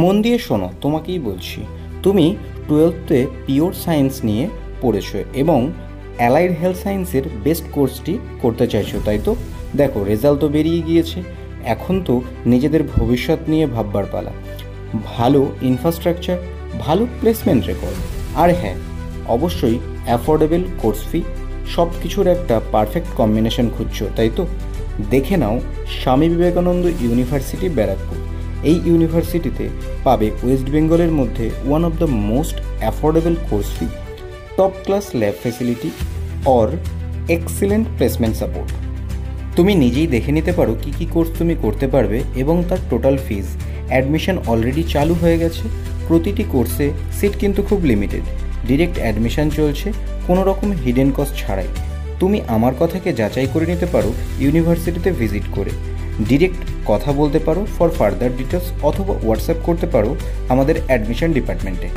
মন দিয়ে শোনো, তোমাকেই বলছি। তুমি 12th-এ পিওর সায়েন্স নিয়ে পড়েছো এবং অ্যালাইড হেলথ সায়েন্সের বেস্ট কোর্সটি করতে চাইছো, তাই তো? দেখো, রেজাল্ট তো বেরিয়ে গিয়েছে। এখন তো নিজেদের ভবিষ্যৎ নিয়ে ভাববার পালা। ভালো ইনফ্রাস্ট্রাকচার, ভালো প্লেসমেন্ট রেকর্ড, আর হ্যাঁ, অবশ্যই অ্যাফোর্ডেবল কোর্স ফি, সব কিছুর একটা পারফেক্ট কম্বিনেশন খুঁজছো, তাই তো? দেখে নাও স্বামী বিবেকানন্দ ইউনিভার্সিটি, ব্যারাকপুর। এই ইউনিভার্সিটিতে পাবে ওয়েস্ট বেঙ্গলের মধ্যে one of the most affordable course fee, top class lab facility or excellent placement support. তুমি নিজেই দেখে নিতে পারো কী কী কোর্স তুমি করতে পারবে এবং তার টোটাল ফিজ। অ্যাডমিশন অলরেডি চালু হয়ে গেছে। প্রতিটি কোর্সে সিট কিন্তু খুব লিমিটেড। ডিরেক্ট অ্যাডমিশন চলছে, কোনো রকম হিডেন কস্ট ছাড়াই। তুমি আমার কথাকে যাচাই করে নিতে পারো ইউনিভার্সিটিতে ভিজিট করে। ডিরেক্ট কথা বলতে পারো ফর ফার্দার ডিটেলস, অথবা হোয়াটসঅ্যাপ করতে পারো আমাদের অ্যাডমিশন ডিপার্টমেন্টে।